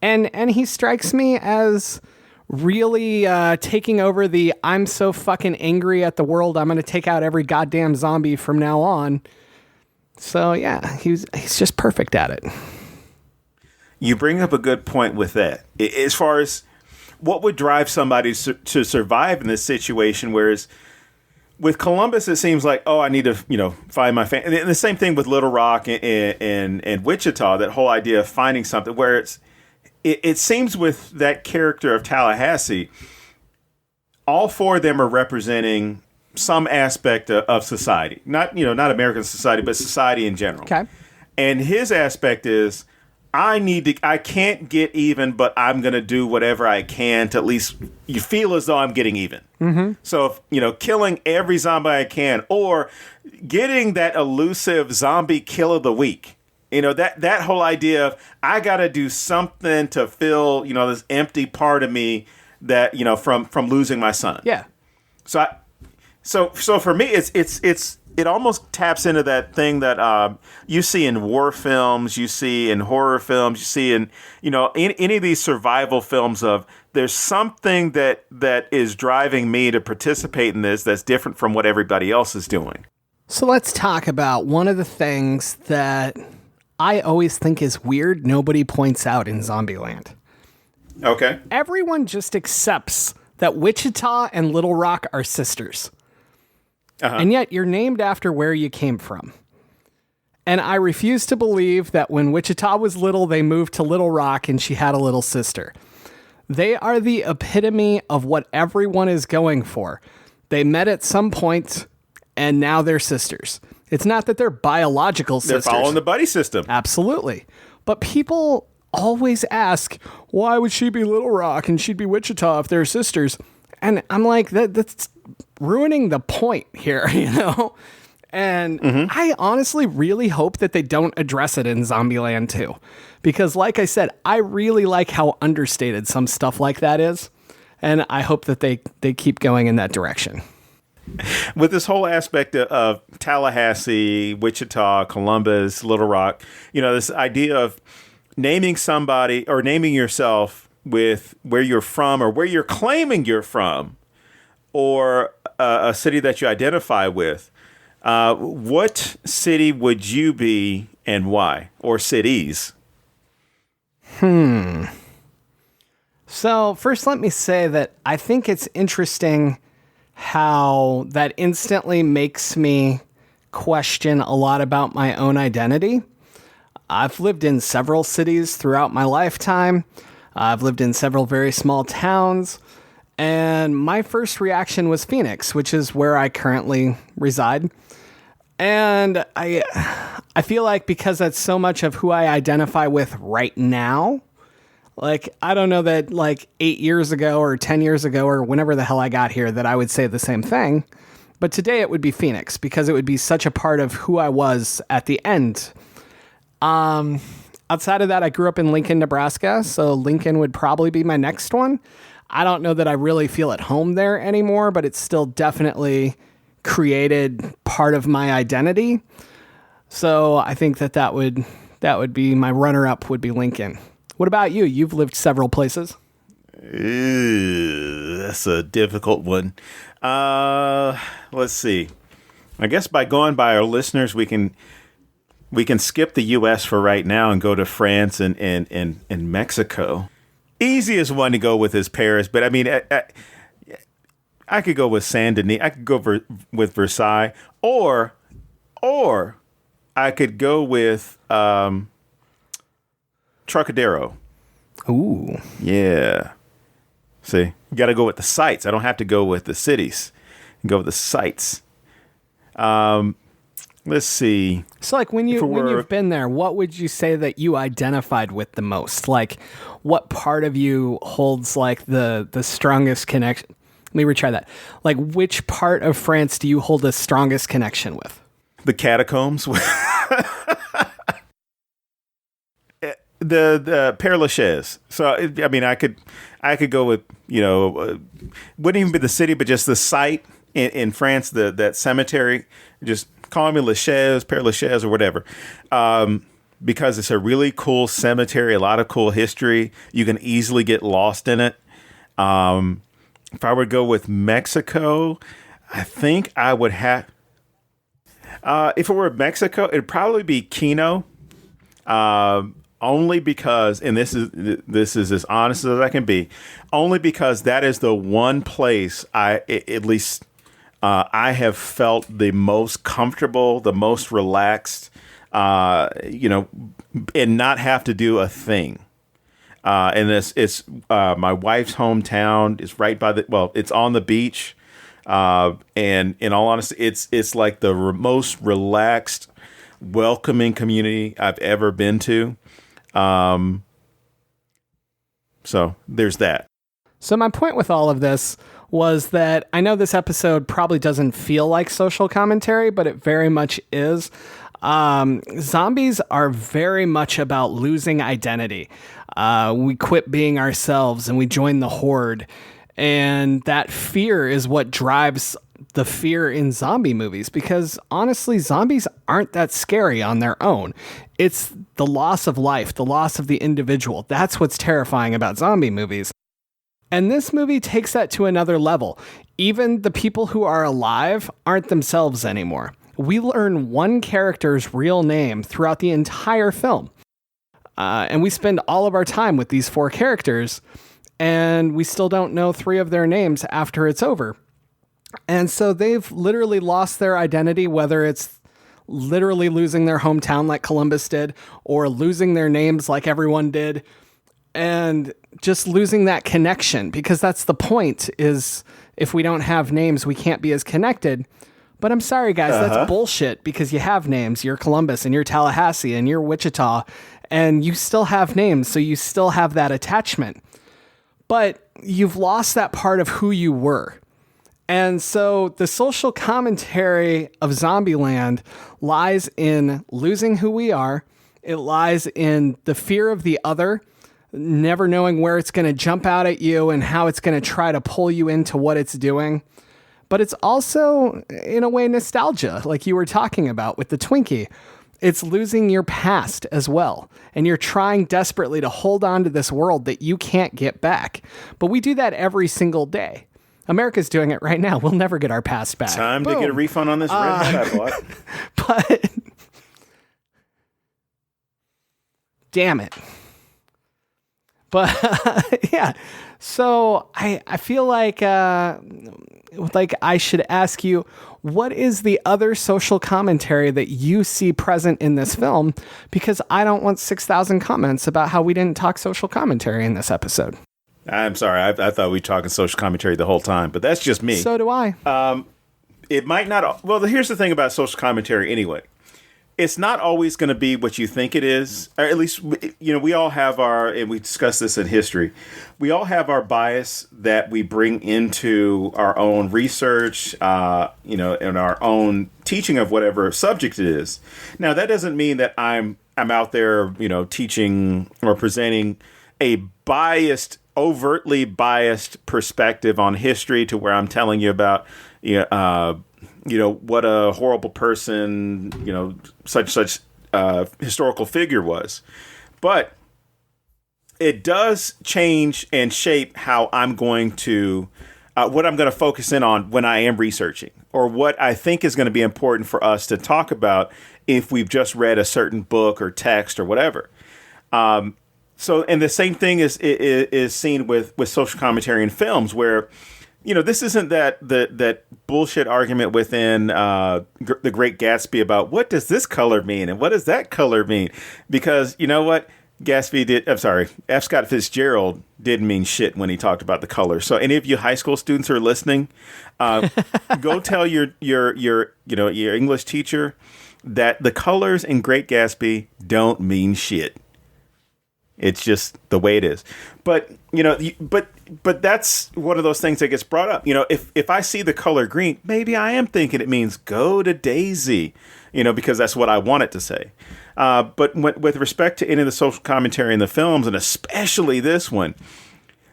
And he strikes me as really taking over the I'm so fucking angry at the world, I'm going to take out every goddamn zombie from now on. So, yeah, he's just perfect at it. You bring up a good point with that. As far as what would drive somebody to survive in this situation, whereas with Columbus, it seems like, I need to, find my family. And the same thing with Little Rock and Wichita, that whole idea of finding something, where it seems with that character of Tallahassee, all four of them are representing some aspect of society. Not American society, but society in general. Okay. And his aspect is, I can't get even, but I'm going to do whatever I can to at least you feel as though I'm getting even. Mm-hmm. So, if, killing every zombie I can, or getting that elusive zombie kill of the week, that whole idea of I got to do something to fill, this empty part of me that, from losing my son. Yeah. So for me, it almost taps into that thing that you see in war films, you see in horror films, you see in any of these survival films of there's something that is driving me to participate in this that's different from what everybody else is doing. So let's talk about one of the things that I always think is weird nobody points out in Zombieland. Okay. Everyone just accepts that Wichita and Little Rock are sisters. Uh-huh. And yet you're named after where you came from. And I refuse to believe that when Wichita was little, they moved to Little Rock and she had a little sister. They are the epitome of what everyone is going for. They met at some point and now they're sisters. It's not that they're biological sisters. They're following the buddy system. Absolutely. But people always ask, why would she be Little Rock and she'd be Wichita if they're sisters? And I'm like, that's ruining the point here, And I honestly really hope that they don't address it in Zombieland 2. Because like I said, I really like how understated some stuff like that is. And I hope that they keep going in that direction. With this whole aspect of Tallahassee, Wichita, Columbus, Little Rock, this idea of naming somebody or naming yourself with where you're from or where you're claiming you're from, or a city that you identify with, what city would you be and why? Or cities? So first, let me say that I think it's interesting how that instantly makes me question a lot about my own identity. I've lived in several cities throughout my lifetime. I've lived in several very small towns. And my first reaction was Phoenix, which is where I currently reside. And I feel like because that's so much of who I identify with right now, like, I don't know that like 8 years ago or 10 years ago or whenever the hell I got here that I would say the same thing. But today it would be Phoenix because it would be such a part of who I was at the end. Outside of that, I grew up in Lincoln, Nebraska. So Lincoln would probably be my next one. I don't know that I really feel at home there anymore, but it's still definitely created part of my identity. So I think that would be my runner-up would be Lincoln. What about you? You've lived several places. That's a difficult one. Let's see. I guess by going by our listeners, we can skip the U.S. for right now and go to France and Mexico. Easiest one to go with is Paris, but I mean, I could go with Saint Denis. I could go with Versailles, or I could go with Trocadero. Ooh. Yeah. See, you got to go with the sites. I don't have to go with the cities. Go with the sites. Let's see. So, like, when you've been there, what would you say that you identified with the most? Like, what part of you holds like the strongest connection? Let me retry that. Like, which part of France do you hold the strongest connection with? The catacombs. The Père Lachaise. So, I mean, I could go with, wouldn't even be the city, but just the site in France, that cemetery. Just call me Lachaise, Père Lachaise, or whatever. Because it's a really cool cemetery, a lot of cool history. You can easily get lost in it. If I would go with Mexico, I think I would have. If it were Mexico, it'd probably be Kino. Only because, and this is as honest as I can be, only because that is the one place I have felt the most comfortable, the most relaxed, and not have to do a thing. And it's my wife's hometown. It's right by it's on the beach. And in all honesty, it's like the most relaxed, welcoming community I've ever been to. So there's that. So my point with all of this was that I know this episode probably doesn't feel like social commentary, but it very much is. Zombies are very much about losing identity. We quit being ourselves and we join the horde. And that fear is what drives the fear in zombie movies, because honestly, zombies aren't that scary on their own. It's the loss of life, the loss of the individual. That's what's terrifying about zombie movies. And this movie takes that to another level. Even the people who are alive aren't themselves anymore. We learn one character's real name throughout the entire film. And we spend all of our time with these 4 characters, and we still don't know 3 of their names after it's over. And so they've literally lost their identity, whether it's literally losing their hometown like Columbus did, or losing their names like everyone did, and just losing that connection, because that's the point, is if we don't have names, we can't be as connected. But I'm sorry, guys, that's bullshit, because you have names. You're Columbus, and you're Tallahassee, and you're Wichita, and you still have names, so you still have that attachment. But you've lost that part of who you were. And so the social commentary of Zombieland lies in losing who we are. It lies in the fear of the other, never knowing where it's going to jump out at you and how it's going to try to pull you into what it's doing. But it's also, in a way, nostalgia, like you were talking about with the Twinkie. It's losing your past as well. And you're trying desperately to hold on to this world that you can't get back. But we do that every single day. America's doing it right now. We'll never get our past back. Time to get a refund on this red hat I bought. But damn it. But yeah. So I feel like I should ask you, what is the other social commentary that you see present in this film? Because I don't want 6,000 comments about how we didn't talk social commentary in this episode. I'm sorry. I thought we were talking social commentary the whole time, but that's just me. So do I. It might not. Well, here's the thing about social commentary anyway. It's not always going to be what you think it is, or at least, we all have and we discussed this in history, we all have our bias that we bring into our own research, and our own teaching of whatever subject it is. Now, that doesn't mean that I'm out there, teaching or presenting a overtly biased perspective on history to where I'm telling you about, what a horrible person, such historical figure was. But it does change and shape how I'm going to, what I'm going to focus in on when I am researching, or what I think is going to be important for us to talk about if we've just read a certain book or text or whatever. So, and the same thing is seen with social commentary in films, where, this isn't that bullshit argument within The Great Gatsby about what does this color mean and what does that color mean? Because you know what? F. Scott Fitzgerald didn't mean shit when he talked about the colors. So any of you high school students who are listening, go tell your English teacher that the colors in Great Gatsby don't mean shit. It's just the way it is. But, but that's one of those things that gets brought up. If I see the color green, maybe I am thinking it means go to Daisy, because that's what I want it to say. But with respect to any of the social commentary in the films, and especially this one,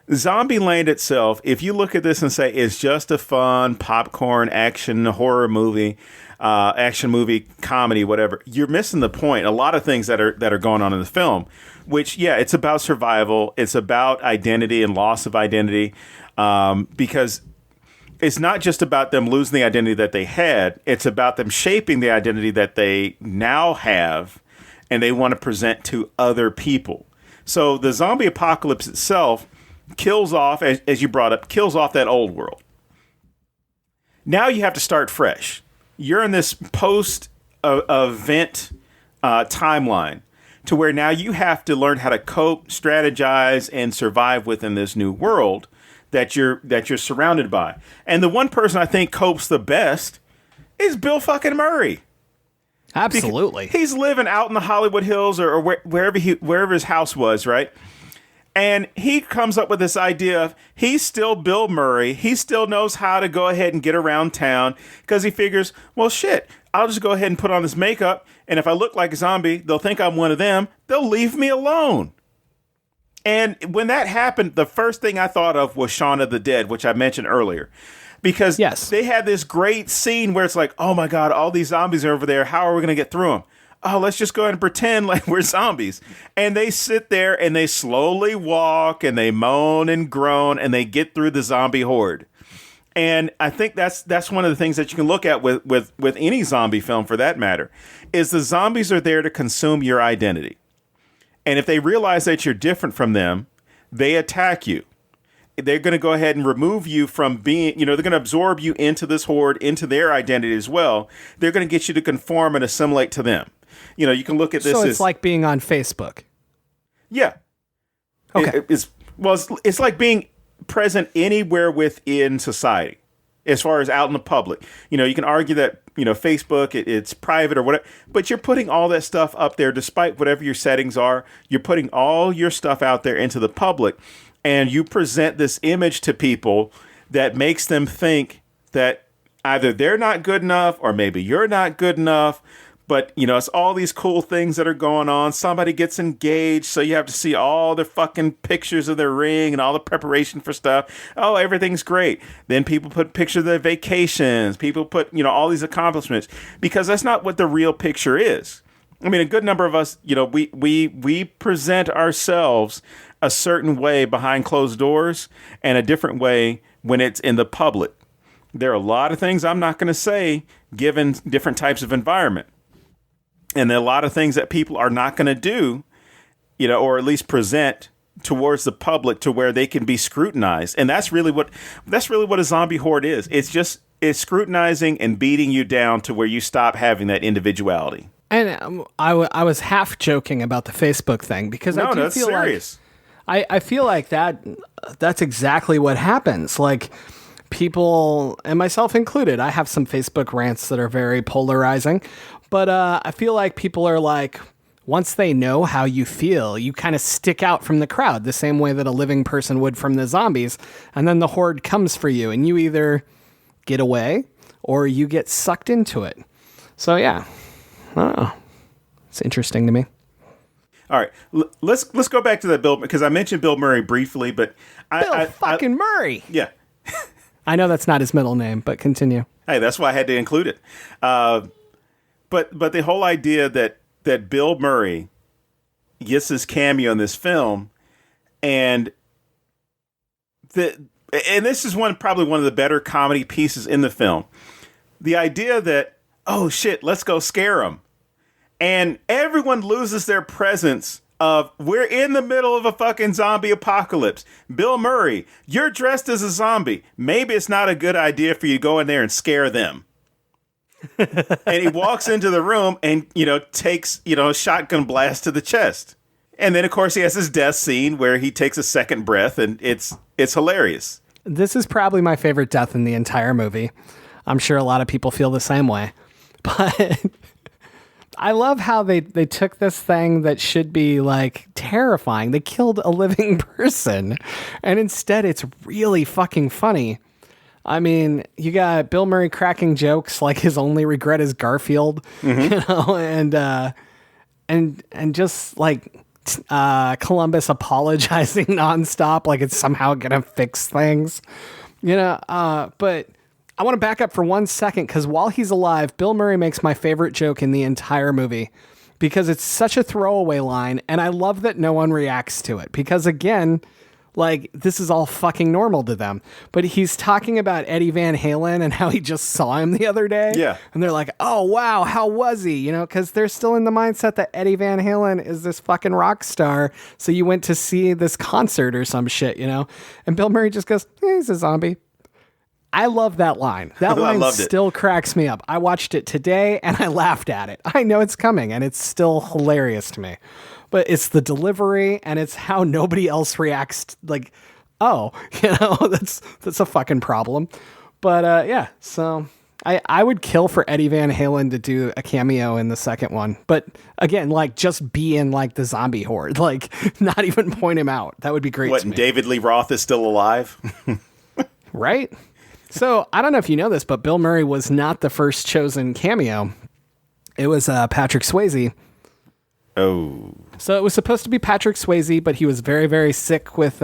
Zombieland itself, if you look at this and say it's just a fun popcorn action horror movie, action movie comedy, whatever, you're missing the point. A lot of things that are going on in the film, which, yeah, it's about survival. It's about identity and loss of identity, because it's not just about them losing the identity that they had. It's about them shaping the identity that they now have and they want to present to other people. So the zombie apocalypse itself kills off, as you brought up, kills off that old world. Now you have to start fresh. You're in this post-event timeline to where now you have to learn how to cope, strategize, and survive within this new world that you're surrounded by. And the one person I think copes the best is Bill fucking Murray. Absolutely. Because he's living out in the Hollywood Hills or wherever his house was, right? And he comes up with this idea of he's still Bill Murray. He still knows how to go ahead and get around town because he figures, well, shit, I'll just go ahead and put on this makeup. And if I look like a zombie, they'll think I'm one of them. They'll leave me alone. And when that happened, the first thing I thought of was Shaun of the Dead, which I mentioned earlier. Because they had this great scene where it's like, oh my God, all these zombies are over there. How are we going to get through them? Oh, let's just go ahead and pretend like we're zombies. And they sit there and they slowly walk and they moan and groan and they get through the zombie horde. And I think that's one of the things that you can look at with any zombie film for that matter, is the zombies are there to consume your identity. And if they realize that you're different from them, they attack you. They're going to go ahead and remove you from being, they're going to absorb you into this horde, into their identity as well. They're going to get you to conform and assimilate to them. You can look at this. So it's like being on Facebook. Yeah. Okay. It's like being present anywhere within society, as far as out in the public. You can argue that, Facebook, it's private or whatever, but you're putting all that stuff up there despite whatever your settings are. You're putting all your stuff out there into the public, and you present this image to people that makes them think that either they're not good enough or maybe you're not good enough. But, it's all these cool things that are going on. Somebody gets engaged, so you have to see all their fucking pictures of their ring and all the preparation for stuff. Oh, everything's great. Then people put pictures of their vacations. People put, all these accomplishments. Because that's not what the real picture is. I mean, a good number of us, we present ourselves a certain way behind closed doors and a different way when it's in the public. There are a lot of things I'm not going to say given different types of environment. And there are a lot of things that people are not going to do, or at least present towards the public to where they can be scrutinized. And that's really what a zombie horde is. It's scrutinizing and beating you down to where you stop having that individuality. And I was half joking about the Facebook thing because I do feel serious. I feel like that's exactly what happens. Like, people, and myself included, I have some Facebook rants that are very polarizing, but I feel like people are like, once they know how you feel, you kind of stick out from the crowd the same way that a living person would from the zombies, and then the horde comes for you, and you either get away or you get sucked into it. So yeah, I don't know. It's interesting to me. All right, let's go back to that Bill, because I mentioned Bill Murray briefly, but Bill fucking Murray. Yeah. I know that's not his middle name, but continue. Hey, that's why I had to include it. But the whole idea that Bill Murray gets his cameo in this film, and this is probably one of the better comedy pieces in the film. The idea that, oh shit, let's go scare him, and everyone loses their presence. We're in the middle of a fucking zombie apocalypse. Bill Murray, you're dressed as a zombie. Maybe it's not a good idea for you to go in there and scare them. And he walks into the room and, takes, a shotgun blast to the chest. And then, of course, he has his death scene where he takes a second breath, and it's hilarious. This is probably my favorite death in the entire movie. I'm sure a lot of people feel the same way. But I love how they took this thing that should be like terrifying. They killed a living person, and instead it's really fucking funny. I mean, you got Bill Murray cracking jokes like his only regret is Garfield, you know, and just like Columbus apologizing nonstop, like it's somehow gonna fix things, you know. But I want to back up for 1 second, because while he's alive, Bill Murray makes my favorite joke in the entire movie, because it's such a throwaway line, and I love that no one reacts to it, because again, like, this is all fucking normal to them. But he's talking about Eddie Van Halen and how he just saw him the other day. Yeah. And they're like, oh, wow, how was he? You know, because they're still in the mindset that Eddie Van Halen is this fucking rock star. So you went to see this concert or some shit, you know? And Bill Murray just goes, he's a zombie. I love that line. That line still cracks me up. I watched it today and I laughed at it. I know it's coming and it's still hilarious to me. But it's the delivery and it's how nobody else reacts. Like, oh, you know, that's a fucking problem. But yeah, so I would kill for Eddie Van Halen to do a cameo in the second one. But again, like, just be in like the zombie horde, like not even point him out. That would be great. What, and David Lee Roth is still alive? Right? So I don't know if you know this, but Bill Murray was not the first chosen cameo. It was Patrick Swayze. Oh. So it was supposed to be Patrick Swayze, but he was very, very sick with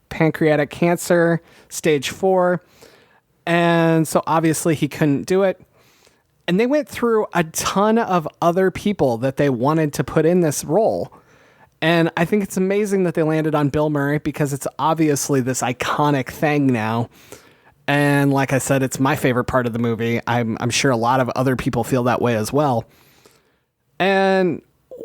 pancreatic cancer, stage 4. And so obviously he couldn't do it. And they went through a ton of other people that they wanted to put in this role. And I think it's amazing that they landed on Bill Murray, because it's obviously this iconic thing now. And like I said, it's my favorite part of the movie. I'm sure a lot of other people feel that way as well. And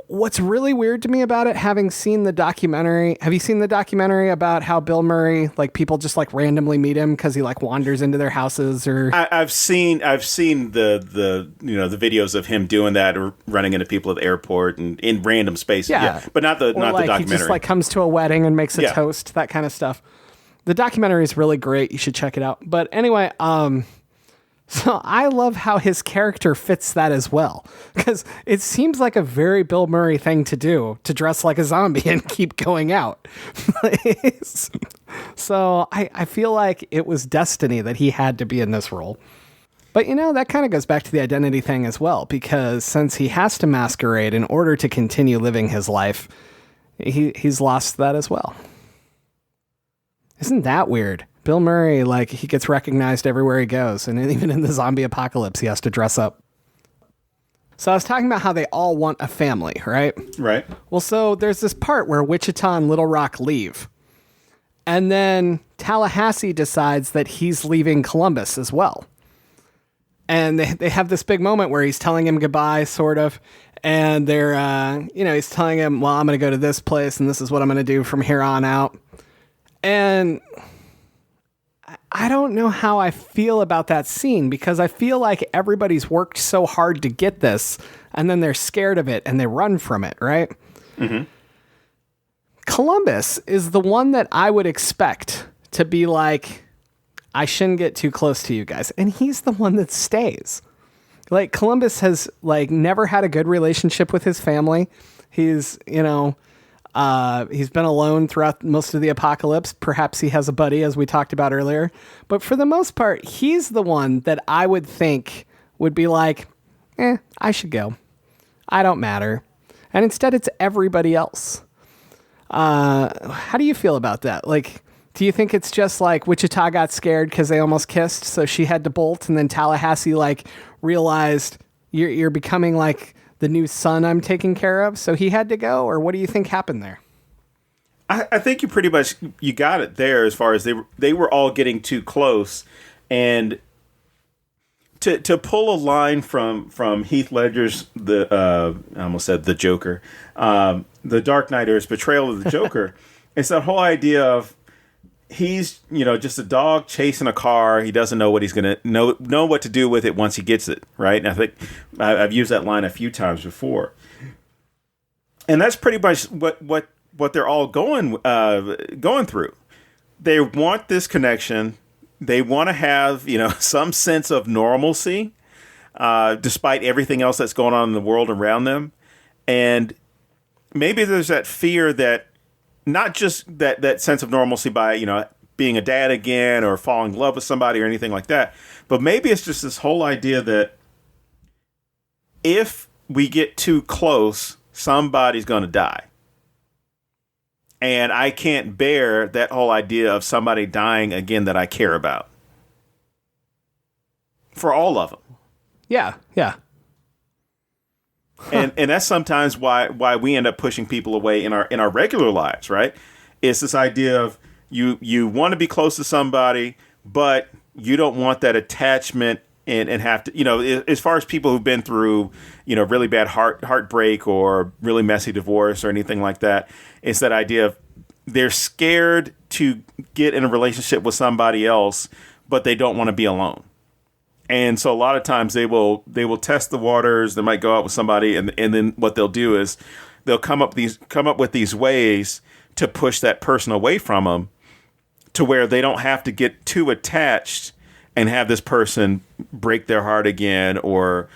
what's really weird to me about it, having seen the documentary, have you seen the documentary about how Bill Murray, like, people just like randomly meet him because he like wanders into their houses? Or I've seen the you know, the videos of him doing that, or running into people at the airport and in random spaces. Yeah, but not the documentary. He just like comes to a wedding and makes a toast, that kind of stuff. The documentary is really great. You should check it out. But anyway, so I love how his character fits that as well, because it seems like a very Bill Murray thing to do, to dress like a zombie and keep going out. So I feel like it was destiny that he had to be in this role. But, you know, that kind of goes back to the identity thing as well, because since he has to masquerade in order to continue living his life, he's lost that as well. Isn't that weird? Bill Murray, like, he gets recognized everywhere he goes, and even in the zombie apocalypse, he has to dress up. So I was talking about how they all want a family, right? Right. Well, so there's this part where Wichita and Little Rock leave. And then Tallahassee decides that he's leaving Columbus as well. And they have this big moment where he's telling him goodbye, sort of. And they're, he's telling him, well, I'm going to go to this place, and this is what I'm going to do from here on out. And I don't know how I feel about that scene, because I feel like everybody's worked so hard to get this, and then they're scared of it and they run from it, right? Mm-hmm. Columbus is the one that I would expect to be like, I shouldn't get too close to you guys. And he's the one that stays. Like, Columbus has like never had a good relationship with his family. He's, he's been alone throughout most of the apocalypse. Perhaps he has a buddy, as we talked about earlier. But for the most part, he's the one that I would think would be like, I should go. I don't matter. And instead, it's everybody else. How do you feel about that? Like, do you think it's just like Wichita got scared because they almost kissed, so she had to bolt, and then Tallahassee like realized you're becoming like the new son I'm taking care of, so he had to go? Or what do you think happened there? I think you got it there, as far as they were all getting too close, and to pull a line from Heath Ledger's I almost said the Joker, the Dark Knight, or his portrayal of the Joker. It's that whole idea of he's just a dog chasing a car. He doesn't know what he's gonna know what to do with it once he gets it, right? And I think I've used that line a few times before. And that's pretty much what they're all going through. They want this connection. They want to have, some sense of normalcy, despite everything else that's going on in the world around them. And maybe there's that fear that not just that sense of normalcy by, being a dad again or falling in love with somebody or anything like that, but maybe it's just this whole idea that if we get too close, somebody's going to die. And I can't bear that whole idea of somebody dying again that I care about. For all of them. Yeah. And that's sometimes why we end up pushing people away in our regular lives, right? It's this idea of you want to be close to somebody, but you don't want that attachment and have to, as far as people who've been through, really bad heartbreak or really messy divorce or anything like that, it's that idea of they're scared to get in a relationship with somebody else, but they don't want to be alone. And so a lot of times they will test the waters. They might go out with somebody, and then what they'll do is they'll come up with these ways to push that person away from them, to where they don't have to get too attached and have this person break their heart again, or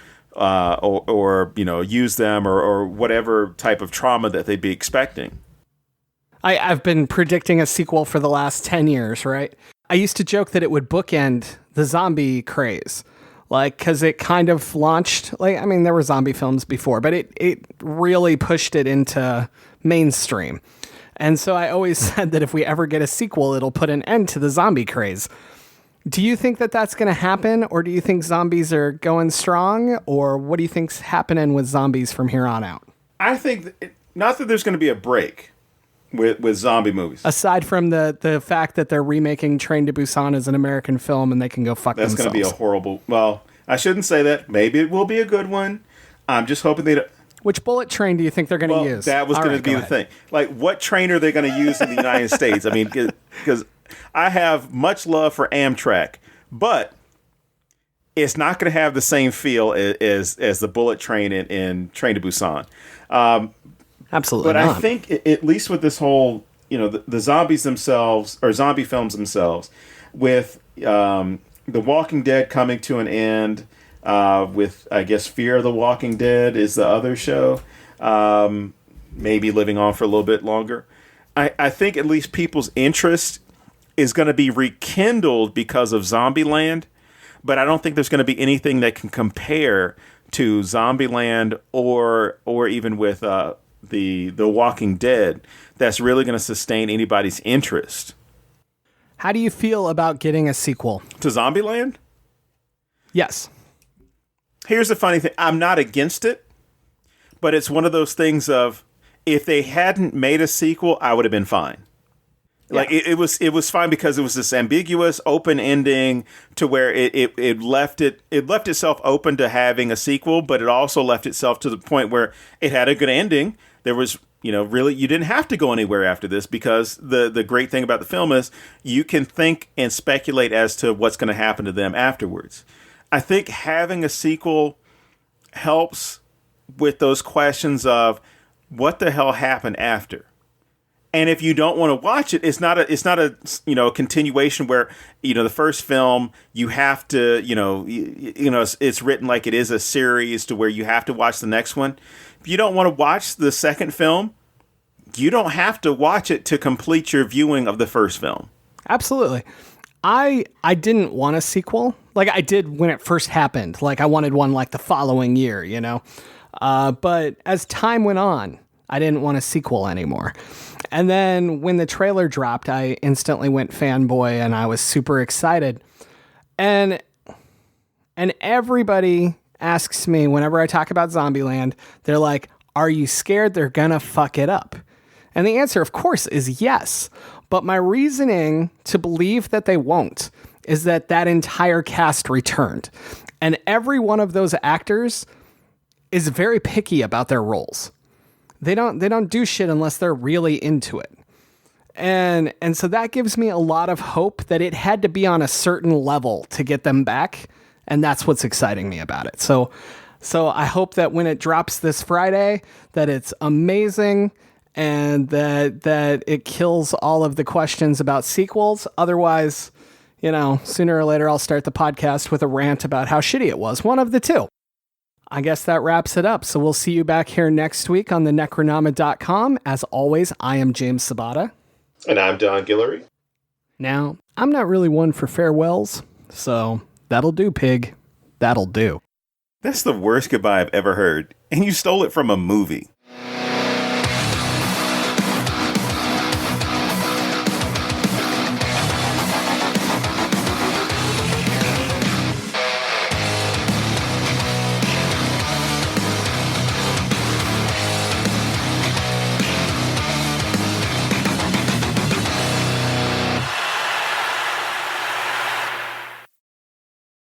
use them or whatever type of trauma that they'd be expecting. I've been predicting a sequel for the last 10 years, right? I used to joke that it would bookend the zombie craze, because it kind of launched, there were zombie films before, but it really pushed it into mainstream. And so I always said that if we ever get a sequel, it'll put an end to the zombie craze. Do you think that that's going to happen, or do you think zombies are going strong, or what do you think's happening with zombies from here on out? I think not that there's going to be a break with zombie movies. Aside from the fact that they're remaking Train to Busan as an American film and they can go fuck themselves. That's going to be a horrible... Well, I shouldn't say that. Maybe it will be a good one. I'm just hoping they don't... Which bullet train do you think they're going to use? That was going to be the thing. What train are they going to use in the United States? I mean, because I have much love for Amtrak, but it's not going to have the same feel as the bullet train in Train to Busan. Absolutely but not. I think, at least with this whole, the zombies themselves, or zombie films themselves, with The Walking Dead coming to an end, with, I guess, Fear of the Walking Dead is the other show, maybe living on for a little bit longer. I think at least people's interest is going to be rekindled because of Zombieland, but I don't think there's going to be anything that can compare to Zombieland or even with the Walking Dead that's really going to sustain anybody's interest. How do you feel about getting a sequel to Zombieland? Yes. Here's the funny thing. I'm not against it, but it's one of those things of, if they hadn't made a sequel, I would have been fine. Yeah. It was fine because it was this ambiguous, open ending to where it left itself open to having a sequel, but it also left itself to the point where it had a good ending. There was, really, you didn't have to go anywhere after this, because the great thing about the film is you can think and speculate as to what's going to happen to them afterwards. I think having a sequel helps with those questions of what the hell happened after. And if you don't want to watch it, it's not a continuation where, the first film, you have to, it's written like it is a series to where you have to watch the next one. If you don't want to watch the second film, you don't have to watch it to complete your viewing of the first film. Absolutely. I didn't want a sequel. I did when it first happened. I wanted one the following year, But as time went on, I didn't want a sequel anymore. And then when the trailer dropped, I instantly went fanboy and I was super excited. And everybody asks me whenever I talk about Zombieland, they're like, are you scared they're gonna fuck it up? And the answer, of course, is yes. But my reasoning to believe that they won't is that entire cast returned. And every one of those actors is very picky about their roles. They don't do shit unless they're really into it. And so that gives me a lot of hope that it had to be on a certain level to get them back. And that's what's exciting me about it. So So I hope that when it drops this Friday, that it's amazing and that it kills all of the questions about sequels. Otherwise, sooner or later I'll start the podcast with a rant about how shitty it was. One of the two. I guess that wraps it up. So we'll see you back here next week on the Necronama.com. As always, I am James Sabata. And I'm Don Guillory. Now, I'm not really one for farewells, so that'll do, pig. That'll do. That's the worst goodbye I've ever heard. And you stole it from a movie.